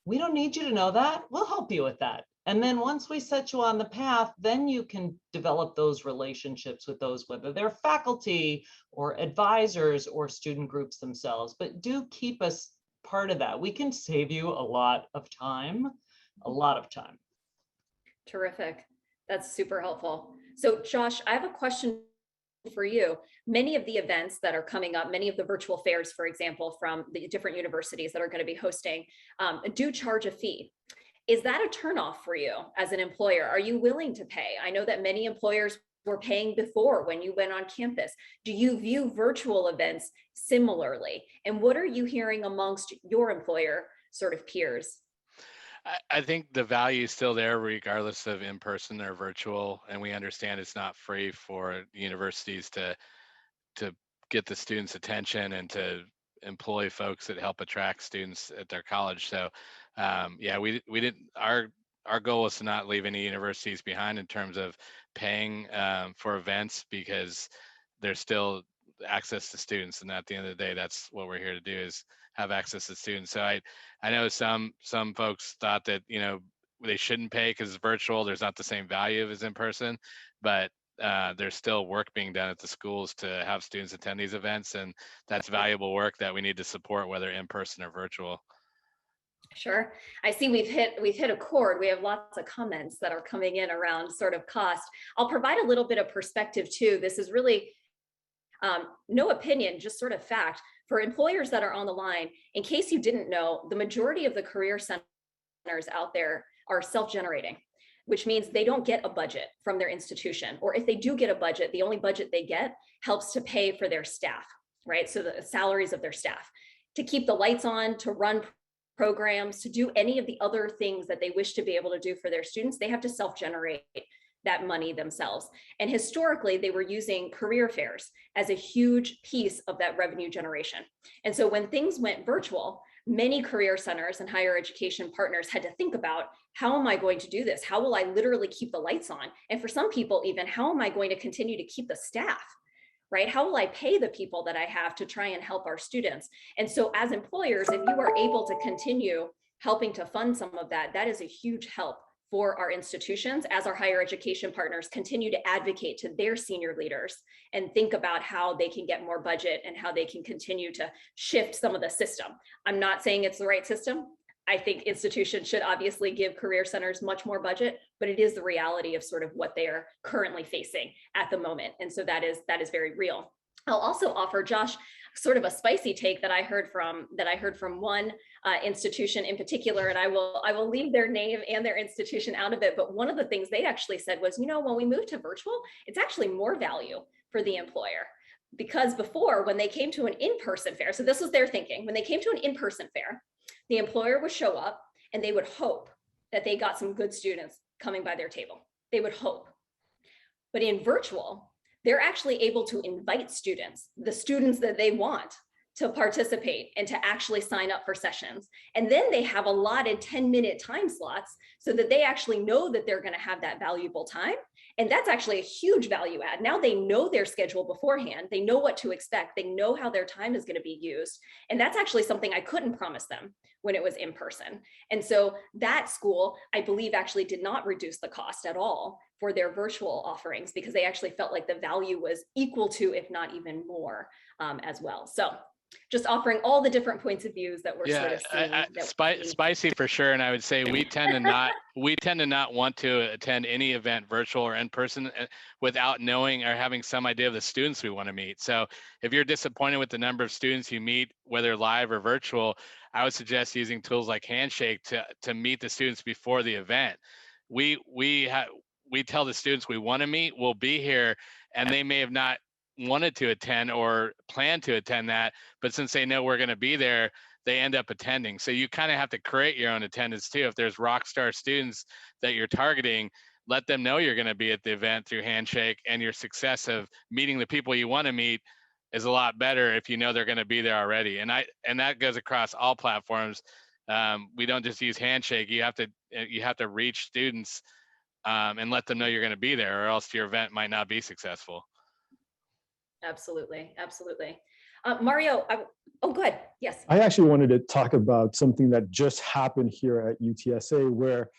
We don't need you to know that. We'll help you with that. And then once we set you on the path, then you can develop those relationships with those, whether they're faculty or advisors or student groups themselves. But do keep us part of that. We can save you a lot of time, a lot of time. Terrific. That's super helpful. So Josh, I have a question for you. Many of the events that are coming up, many of the virtual fairs, for example, from the different universities that are going to be hosting, do charge a fee. Is that a turnoff for you as an employer? Are you willing to pay? I know that many employers were paying before when you went on campus. Do you view virtual events similarly? And what are you hearing amongst your employer sort of peers? I think the value is still there regardless of in-person or virtual, and we understand it's not free for universities to get the students' attention and to employ folks that help attract students at their college. So yeah, we didn't, our goal is to not leave any universities behind in terms of paying for events, because there's still access to students, and at the end of the day, that's what we're here to do, is have access to students. So I know some folks thought that, you know, they shouldn't pay because it's virtual, there's not the same value as in person, but there's still work being done at the schools to have students attend these events, and that's valuable work that we need to support, whether in person or virtual. Sure. I see we've hit a chord. We have lots of comments that are coming in around sort of cost. I'll provide a little bit of perspective too. This is really no opinion, just sort of fact. For employers that are on the line, in case you didn't know, the majority of the career centers out there are self-generating, which means they don't get a budget from their institution. Or if they do get a budget, the only budget they get helps to pay for their staff, right? So the salaries of their staff, to keep the lights on, to run programs, to do any of the other things that they wish to be able to do for their students, they have to self-generate that money themselves. And historically, they were using career fairs as a huge piece of that revenue generation. And so when things went virtual, many career centers and higher education partners had to think about, how am I going to do this? How will I literally keep the lights on? And for some people, even, how am I going to continue to keep the staff? Right? How will I pay the people that I have to try and help our students? And so as employers, if you are able to continue helping to fund some of that, that is a huge help for our institutions as our higher education partners continue to advocate to their senior leaders and think about how they can get more budget and how they can continue to shift some of the system. I'm not saying it's the right system. I think institutions should obviously give career centers much more budget, but it is the reality of sort of what they are currently facing at the moment. And so that is very real. I'll also offer, Josh, sort of a spicy take that I heard from one institution in particular, and I will leave their name and their institution out of it. But one of the things they actually said was, you know, when we move to virtual, it's actually more value for the employer. Because before, when they came to an in-person fair, so this was their thinking, when they came to an in-person fair, the employer would show up and they would hope that they got some good students coming by their table. They would hope. But in virtual, they're actually able to invite students, the students that they want, to participate and to actually sign up for sessions. And then they have allotted 10-minute time slots so that they actually know that they're going to have that valuable time. And that's actually a huge value add. Now they know their schedule beforehand. They know what to expect. They know how their time is going to be used. And that's actually something I couldn't promise them when it was in person. And so that school, I believe, actually did not reduce the cost at all for their virtual offerings, because they actually felt like the value was equal to, if not even more, as well. So just offering all the different points of views that we're sort of seeing. Spicy for sure. And I would say we tend to not want to attend any event, virtual or in person, without knowing or having some idea of the students we want to meet. So if you're disappointed with the number of students you meet, whether live or virtual, I would suggest using tools like Handshake to meet the students before the event. We tell the students we want to meet, we'll be here, and they may have not wanted to attend or plan to attend that, but since they know we're going to be there, they end up attending. So you kind of have to create your own attendance too. If there's rock star students that you're targeting, let them know you're going to be at the event through Handshake, and your success of meeting the people you want to meet is a lot better if you know they're going to be there already. And that goes across all platforms. We don't just use Handshake. You have to reach students and let them know you're going to be there, or else your event might not be successful. Absolutely. Mario, oh, go ahead. Yes. I actually wanted to talk about something that just happened here at UTSA, where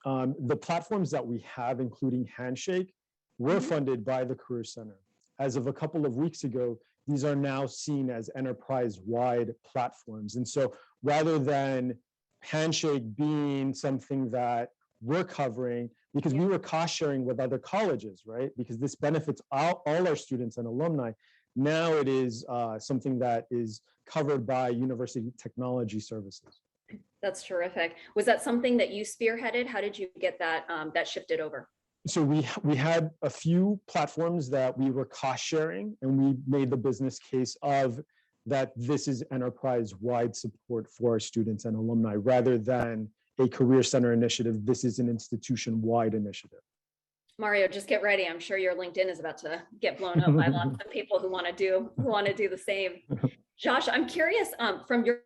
the platforms that we have, including Handshake, were funded by the Career Center. As of a couple of weeks ago, these are now seen as enterprise-wide platforms. And so rather than Handshake being something that we're covering, because we were cost sharing with other colleges, right? Because this benefits all our students and alumni. Now it is something that is covered by University Technology Services. That's terrific. Was that something that you spearheaded? How did you get that that shifted over? So we had a few platforms that we were cost sharing, and we made the business case of that this is enterprise-wide support for our students and alumni rather than a career center initiative. This is an institution-wide initiative. Mario, just get ready. I'm sure your LinkedIn is about to get blown up by lots of people who want to do the same. Josh, I'm curious from your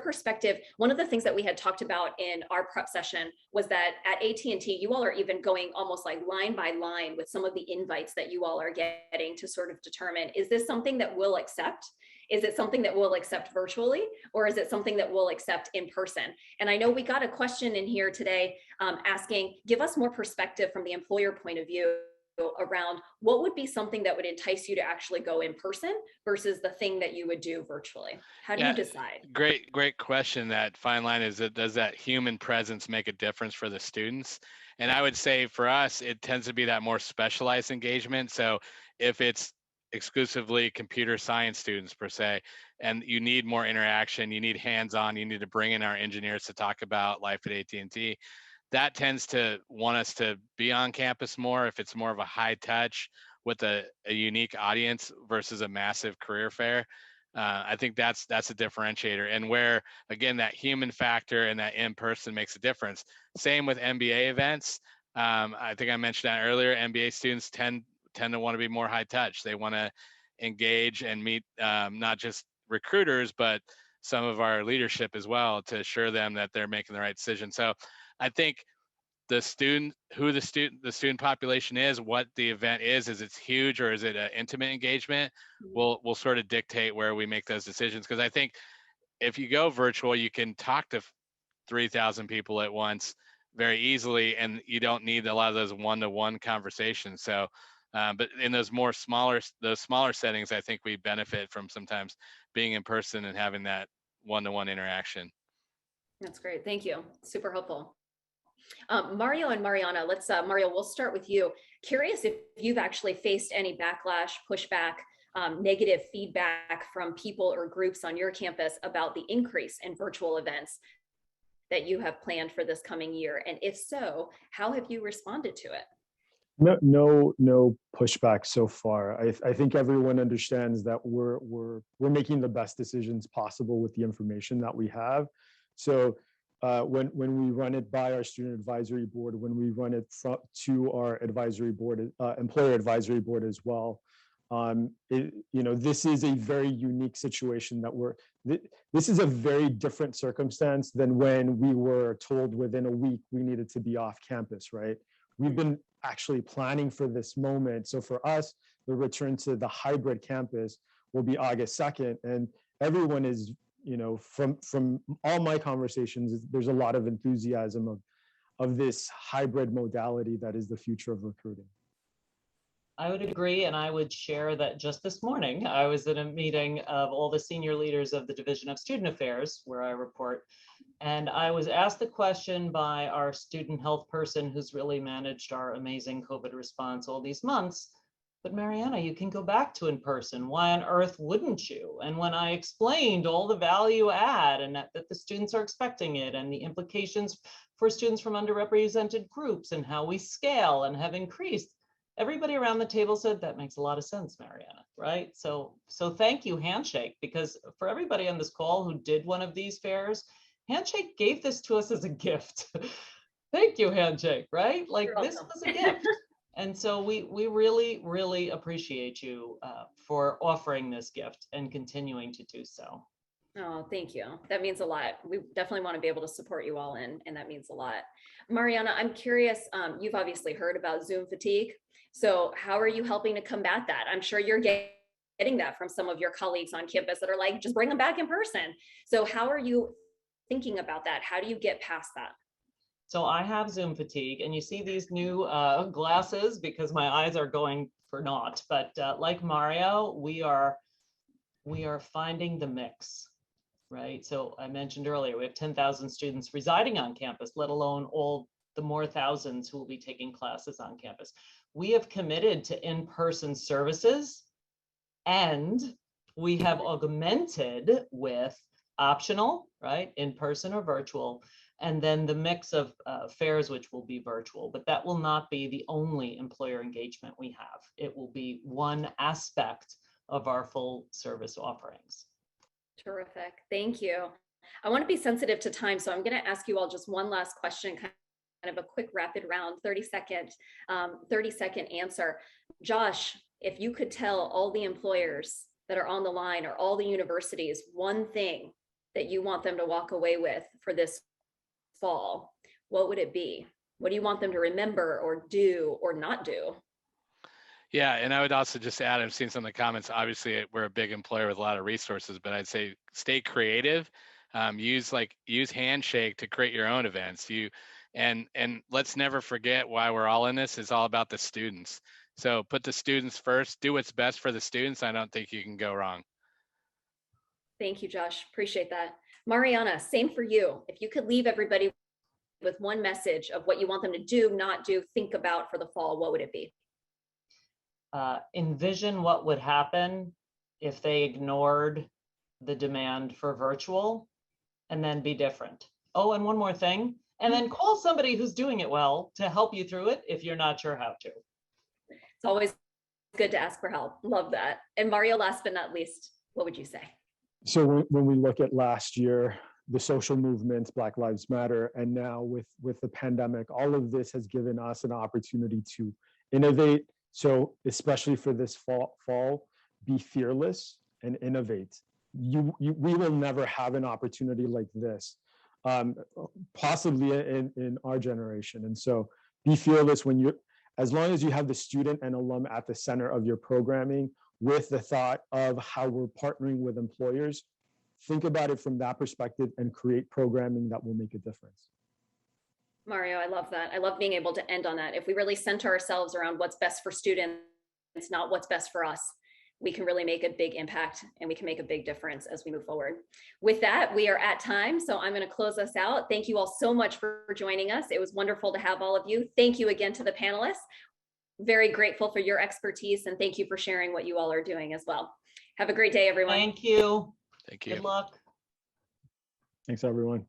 perspective, one of the things that we had talked about in our prep session was that at AT&T, you all are even going almost like line by line with some of the invites that you all are getting to sort of determine, is this something that we'll accept? Is it something that we'll accept virtually, or is it something that we'll accept in person? And I know we got a question in here today asking, give us more perspective from the employer point of view around what would be something that would entice you to actually go in person versus the thing that you would do virtually. How do you decide? Great question. That fine line is that, does that human presence make a difference for the students? And I would say for us, it tends to be that more specialized engagement. So if it's exclusively computer science students per se, and you need more interaction, you need hands-on, you need to bring in our engineers to talk about life at AT&T, that tends to want us to be on campus more if it's more of a high touch with a unique audience versus a massive career fair. I think that's a differentiator, and where again that human factor and that in person makes a difference. Same with MBA events. I think I mentioned that earlier. MBA students tend to want to be more high touch. They want to engage and meet not just recruiters, but some of our leadership as well to assure them that they're making the right decision. So I think the student population is, what the event is it's huge or is it an intimate engagement, will sort of dictate where we make those decisions. Because I think if you go virtual, you can talk to 3,000 people at once very easily, and you don't need a lot of those one-to-one conversations. So but in those smaller settings, I think we benefit from sometimes being in person and having that one-to-one interaction. That's great. Thank you. Super helpful. Mario and Mariana, Mario, we'll start with you. Curious if you've actually faced any backlash, pushback, negative feedback from people or groups on your campus about the increase in virtual events that you have planned for this coming year. And if so, how have you responded to it? No pushback so far. I think everyone understands that we're making the best decisions possible with the information that we have. So when we run it by our student advisory board, when we run it to our advisory board, employer advisory board as well, this is a very unique situation this is a very different circumstance than when we were told within a week we needed to be off campus, right? We've been actually planning for this moment. So for us, the return to the hybrid campus will be August 2nd. And everyone is, from all my conversations, there's a lot of enthusiasm of this hybrid modality that is the future of recruiting. I would agree, and I would share that just this morning, I was in a meeting of all the senior leaders of the Division of Student Affairs, where I report, and I was asked the question by our student health person who's really managed our amazing COVID response all these months, but Mariana, you can go back to in person. Why on earth wouldn't you? And when I explained all the value add and that the students are expecting it and the implications for students from underrepresented groups and how we scale and have increased, everybody around the table said that makes a lot of sense, Mariana, right? So thank you, Handshake, because for everybody on this call who did one of these fairs, Handshake gave this to us as a gift. Thank you, Handshake, right? Like this was a gift. And so we really, really appreciate you for offering this gift and continuing to do so. Oh, thank you. That means a lot. We definitely want to be able to support you all and that means a lot. Mariana, I'm curious, you've obviously heard about Zoom fatigue. So how are you helping to combat that? I'm sure you're getting that from some of your colleagues on campus that are like, just bring them back in person. So how are you thinking about that? How do you get past that? So I have Zoom fatigue, and you see these new glasses because my eyes are going for naught. But like Mario, we are finding the mix, right? So I mentioned earlier, we have 10,000 students residing on campus, let alone all the more thousands who will be taking classes on campus. We have committed to in-person services, and we have augmented with optional, right, in-person or virtual, and then the mix of fairs, which will be virtual, but that will not be the only employer engagement we have. It will be one aspect of our full service offerings. Terrific. Thank you. I want to be sensitive to time, so I'm going to ask you all just one last question, kind of a quick rapid round, 30-second answer. Josh, if you could tell all the employers that are on the line or all the universities one thing that you want them to walk away with for this fall, what would it be? What do you want them to remember or do or not do? Yeah, and I would also just add, I've seen some of the comments, obviously we're a big employer with a lot of resources, but I'd say stay creative. Use Handshake to create your own events. And let's never forget why we're all in this is all about the students. So put the students first, do what's best for the students. I don't think you can go wrong. Thank you, Josh. Appreciate that. Mariana, same for you. If you could leave everybody with one message of what you want them to do, not do, think about for the fall, what would it be? Envision what would happen if they ignored the demand for virtual, and then be different. Oh, and one more thing, and then call somebody who's doing it well to help you through it if you're not sure how to. It's always good to ask for help. Love that. And Mario, last but not least, what would you say? So when we look at last year, the social movements, Black Lives Matter, and now with the pandemic, all of this has given us an opportunity to innovate. So especially for this fall, be fearless and innovate. We will never have an opportunity like this, possibly in our generation. And so be fearless as long as you have the student and alum at the center of your programming with the thought of how we're partnering with employers, think about it from that perspective and create programming that will make a difference. Mario, I love that. I love being able to end on that. If we really center ourselves around what's best for students, not what's best for us, we can really make a big impact and we can make a big difference as we move forward. With that, we are at time, so I'm going to close us out. Thank you all so much for joining us. It was wonderful to have all of you. Thank you again to the panelists. Very grateful for your expertise, and thank you for sharing what you all are doing as well. Have a great day, everyone. Thank you. Thank you. Good luck. Thanks, everyone.